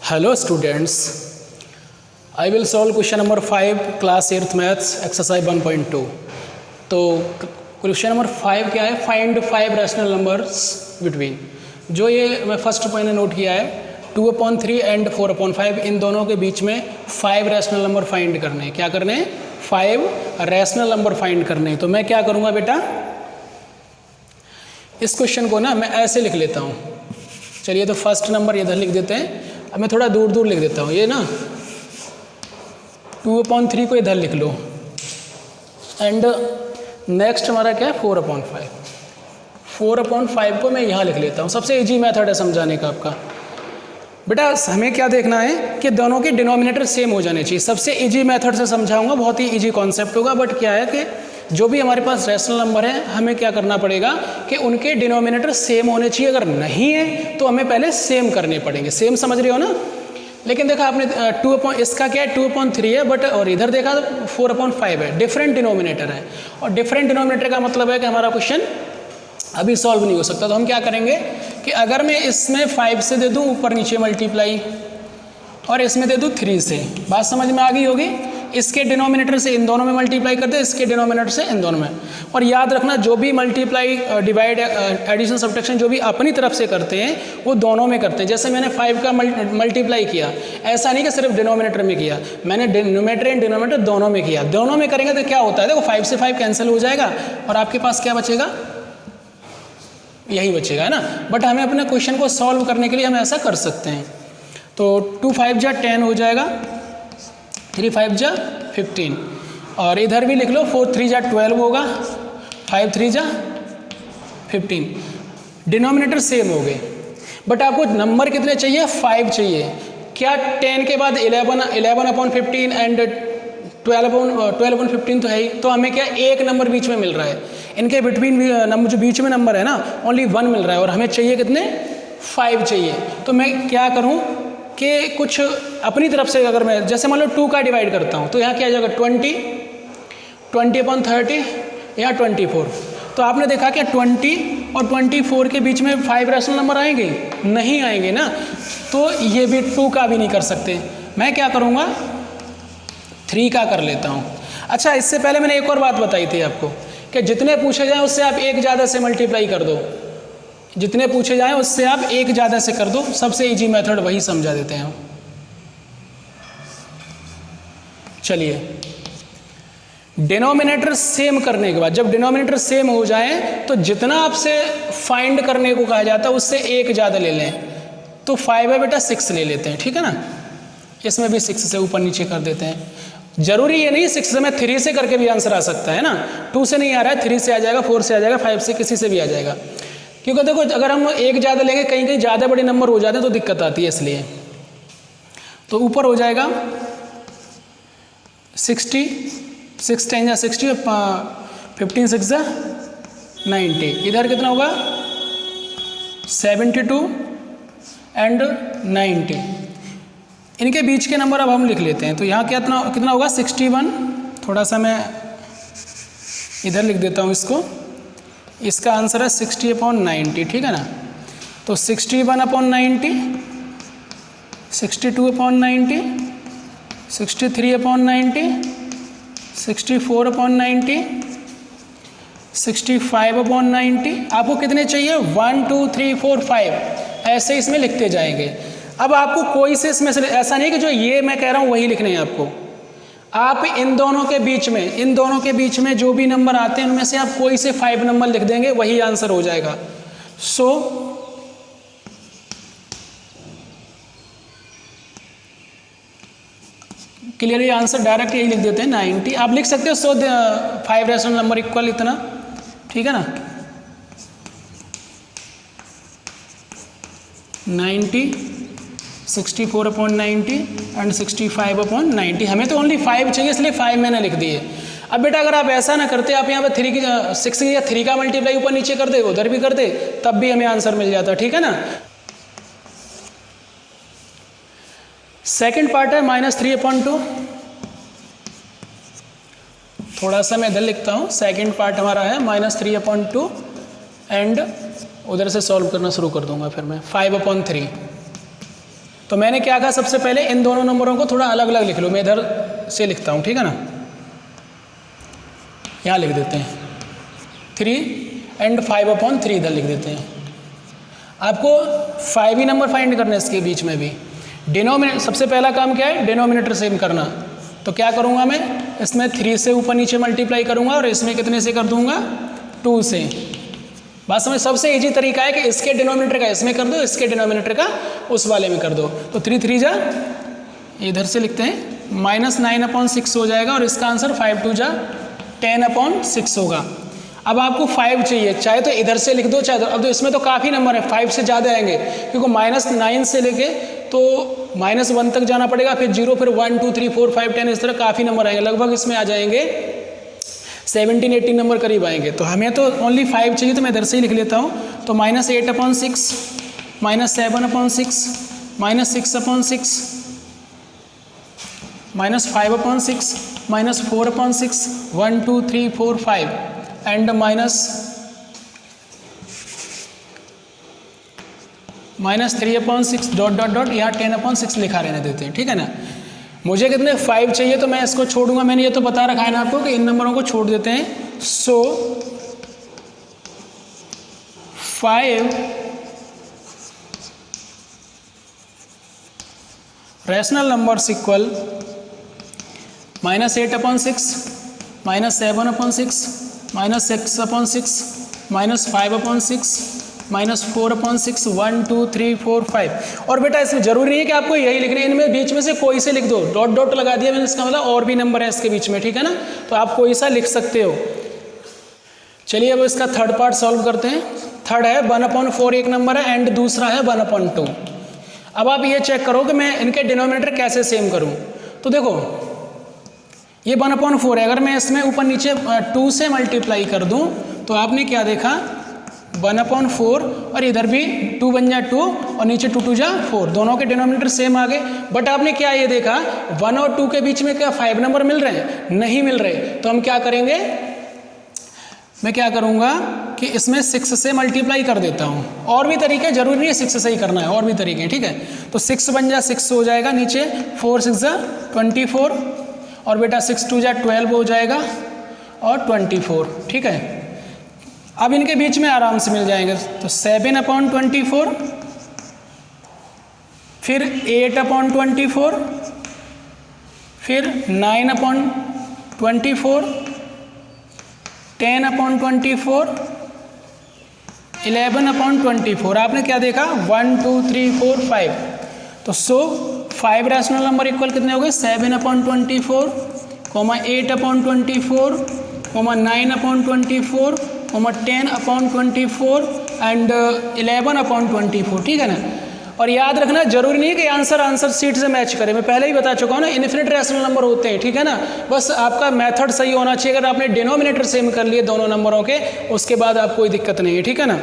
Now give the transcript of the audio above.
Hello students, I will solve question number 5 class 8th maths exercise 1.2। तो question number 5 क्या है? Find 5 rational numbers between. जो ये मैं फर्स्ट पॉइंट नोट किया है 2/3 एंड 4/5, इन दोनों के बीच में 5 रैशनल नंबर फाइंड करने। क्या करने? 5 रैशनल नंबर फाइंड करने। तो मैं क्या करूँगा बेटा, इस क्वेश्चन को ना मैं ऐसे लिख लेता हूँ। चलिए तो फर्स्ट नंबर इधर लिख देते हैं। अब मैं थोड़ा दूर दूर लिख देता हूँ। ये ना 2/3 को इधर लिख लो एंड नेक्स्ट हमारा क्या है 4/5। 4/5 को मैं यहाँ लिख लेता हूँ। सबसे इजी मेथड है समझाने का आपका। बेटा हमें क्या देखना है कि दोनों के डिनोमिनेटर सेम हो जाने चाहिए। सबसे इजी मेथड से समझाऊंगा, बहुत ही इजी कॉन्सेप्ट होगा। बट क्या है कि जो भी हमारे पास रैशनल नंबर है हमें क्या करना पड़ेगा कि उनके डिनोमिनेटर सेम होने चाहिए। अगर नहीं है तो हमें पहले सेम करने पड़ेंगे। सेम समझ रहे हो ना? लेकिन देखा आपने इसका क्या है 2/3 है बट, और इधर देखा तो 4/5 है। डिफरेंट डिनोमिनेटर है और डिफरेंट डिनोमिनेटर का मतलब है कि हमारा क्वेश्चन अभी सॉल्व नहीं हो सकता। तो हम क्या करेंगे कि अगर मैं इसमें 5 से दे दूं ऊपर नीचे मल्टीप्लाई और इसमें दे दूं 3 से, बात समझ में आ गई होगी। इसके डिनोमिनेटर से इन दोनों में मल्टीप्लाई कर दे, इसके डिनोमिनेटर से इन दोनों में। और याद रखना जो भी मल्टीप्लाई डिवाइड एडिशन सब्ट्रैक्शन जो भी अपनी तरफ से करते हैं वो दोनों में करते हैं। जैसे मैंने 5 का मल्टीप्लाई किया, ऐसा नहीं कि सिर्फ डिनोमिनेटर में किया, मैंने डिनोमिनेटर एंड डिनोमिनेटर दोनों में किया। दोनों में करेंगे तो क्या होता है, देखो 5 से 5 कैंसिल हो जाएगा और आपके पास क्या बचेगा, यही बचेगा, है ना। बट हमें अपने क्वेश्चन को सॉल्व करने के लिए हम ऐसा कर सकते हैं। तो 2 5 जा 10 हो जाएगा, 3 5 जा 15 और इधर भी लिख लो 4 3 जा 12 होगा, 5 3 जा 15। डिनोमिनेटर सेम हो गए बट आपको नंबर कितने चाहिए? 5 चाहिए। क्या 10 के बाद 11/15 एंड 12/15 तो है ही। तो हमें क्या एक नंबर बीच में मिल रहा है। इनके बिटवीन नंबर जो बीच में नंबर है ना ओनली 1 मिल रहा है और हमें चाहिए कितने? 5 चाहिए। तो मैं क्या करूं कि कुछ अपनी तरफ से, अगर मैं जैसे मान लो 2 का डिवाइड करता हूं तो यहाँ क्या आ जाएगा 20/30 या 24। तो आपने देखा क्या 20 और 24 के बीच में 5 रैशनल नंबर आएंगे? नहीं आएंगे ना। तो ये भी 2 का भी नहीं कर सकते। मैं क्या करूँगा 3 का कर लेता हूँ। अच्छा, इससे पहले मैंने एक और बात बताई थी आपको कि जितने पूछे जाएं उससे आप एक ज़्यादा से मल्टीप्लाई कर दो। जितने पूछे जाएं उससे आप एक ज़्यादा से कर दो। सबसे इजी मेथड वही समझा देते हैं हम। चलिए, डिनोमिनेटर सेम करने के बाद, जब डिनोमिनेटर सेम हो जाए तो जितना आपसे फाइंड करने को कहा जाता है उससे एक ज़्यादा ले लें। तो 5 है बेटा 6 ले लेते हैं, ठीक है ना। इसमें भी 6 से ऊपर नीचे कर देते हैं। जरूरी ये नहीं 6 से, मैं 3 से करके भी आंसर आ सकता है ना। 2 से नहीं आ रहा है, 3 से आ जाएगा, 4 से आ जाएगा, 5 से किसी से भी आ जाएगा। क्योंकि देखो अगर हम एक ज़्यादा लेंगे कहीं कहीं ज़्यादा बड़े नंबर हो जाते हैं तो दिक्कत आती है, इसलिए। तो ऊपर हो जाएगा 60, 6 10 या 60, 15 6 जा 90। इधर कितना होगा 72 एंड 90। इनके बीच के नंबर अब हम लिख लेते हैं। तो यहाँ कितना होगा 61। थोड़ा सा मैं इधर लिख देता हूँ इसको। इसका आंसर है 60/90, ठीक है ना। तो 61/90, 62/90, 63/90, 64/90, 65/90। आपको कितने चाहिए? 1 2 3 4 5 ऐसे इसमें लिखते जाएंगे। अब आपको कोई से इसमें से, ऐसा नहीं कि जो ये मैं कह रहा हूँ वही लिखने हैं आपको। आप इन दोनों के बीच में जो भी नंबर आते हैं उनमें से आप कोई से 5 नंबर लिख देंगे, वही आंसर हो जाएगा। सो क्लियरली आंसर डायरेक्ट यही लिख देते हैं 90। आप लिख सकते हो 5 रैशनल नंबर इक्वल इतना, ठीक है ना। 90, 64/90 एंड 65/90। हमें तो ओनली 5 चाहिए इसलिए 5 मैंने लिख दिए। अब बेटा अगर आप ऐसा ना करते, आप यहाँ पे 6 या 3 का मल्टीप्लाई ऊपर नीचे कर दे, उधर भी कर दे, तब भी हमें आंसर मिल जाता, ठीक है ना। सेकंड पार्ट है -3/2। थोड़ा सा मैं इधर लिखता हूँ। सेकंड पार्ट हमारा है -3/2 एंड उधर से सॉल्व करना शुरू कर दूंगा फिर मैं 5/3। तो मैंने क्या कहा, सबसे पहले इन दोनों नंबरों को थोड़ा अलग अलग लिख लो। मैं इधर से लिखता हूँ, ठीक है ना, यहाँ लिख देते हैं 3 एंड 5/3 इधर लिख देते हैं। आपको 5 ही नंबर फाइंड करना है इसके बीच में भी। डिनोमिनेटर, सबसे पहला काम क्या है, डिनोमिनेटर सेम करना। तो क्या करूँगा मैं, इसमें 3 से ऊपर नीचे मल्टीप्लाई करूँगा और इसमें कितने से कर दूँगा, 2 से। बात समझ, सबसे इजी तरीका है कि इसके डिनोमिनेटर का इसमें कर दो, इसके डिनोमिनेटर का उस वाले में कर दो। तो 3 3 जा, इधर से लिखते हैं -9/6 हो जाएगा और इसका आंसर 5 2 जा 10/6 होगा। अब आपको 5 चाहिए, चाहे तो इधर से लिख दो चाहे तो, अब तो इसमें तो काफ़ी नंबर है, 5 से ज़्यादा आएंगे क्योंकि -9 से लेके तो -1 तक जाना पड़ेगा, फिर 0, फिर 1 2 3 4 5 10, इस तरह काफ़ी नंबर आएंगे। लगभग इसमें आ जाएंगे 17 18 नंबर करीब आएंगे। तो हमें तो ओनली 5 चाहिए, तो मैं इधर से ही लिख लेता हूँ। तो -8/6, -7/6, -6/6, -5/6, -4/6, 1 2 3 4 5 एंड -3/6 डॉट डॉट डॉट, यहाँ 10/6 लिखा रहने देते हैं, ठीक है ना। मुझे कितने 5 चाहिए, तो मैं इसको छोड़ूंगा, मैंने ये तो बता रखा है ना आपको कि इन नंबरों को छोड़ देते हैं। सो 5 रैशनल नंबर्स इक्वल -8/6, -7/6, -6/6, -5/6, -4/6, 1 2 3 4 5। और बेटा इसमें जरूरी नहीं है कि आपको यही लिखना है, इनमें बीच में से कोई से लिख दो। डॉट डॉट लगा दिया मैंने, इसका मतलब और भी नंबर है इसके बीच में, ठीक है ना, तो आप कोई सा लिख सकते हो। चलिए अब इसका थर्ड पार्ट सॉल्व करते हैं। थर्ड है 1/4 एक नंबर है एंड दूसरा है 1/2। अब आप ये चेक करो कि मैं इनके डिनोमिनेटर कैसे सेम करूँ। तो देखो ये 1/4 है, अगर मैं इसमें ऊपर नीचे 2 से मल्टीप्लाई कर दूँ तो आपने क्या देखा, 1/4 और इधर भी 2 बन जा 2 और नीचे 2 2 जा 4, दोनों के डिनोमिनेटर सेम आ गए। बट आपने क्या ये देखा, 1 और 2 के बीच में क्या 5 नंबर मिल रहे हैं, नहीं मिल रहे। तो हम क्या करेंगे, मैं क्या करूँगा कि इसमें 6 से मल्टीप्लाई कर देता हूँ। और भी तरीके, जरूरी नहीं है 6 से ही करना है, और भी तरीके, ठीक है। तो 6 बन जा 6 हो जाएगा, नीचे 4 6 जा 24 और बेटा 6 2 जा 12 हो जाएगा और 24, ठीक है। अब इनके बीच में आराम से मिल जाएंगे। तो 7/24, फिर 8/24, फिर 9/24, 10/24, 11/24। आपने क्या देखा, 1 2 3 4 5। तो 5 रैशनल नंबर इक्वल कितने हो गए, 7/24, 8/24, 9/24, 10/24 एंड 11/24, ठीक है ना। और याद रखना जरूरी नहीं है कि आंसर शीट से मैच करे, मैं पहले ही बता चुका हूँ ना, इन्फिनिट रैशनल नंबर होते हैं, ठीक है ना। बस आपका मेथड सही होना चाहिए। अगर आपने डिनोमिनेटर सेम कर लिए दोनों नंबरों के, उसके बाद आप कोई दिक्कत नहीं है, ठीक है ना।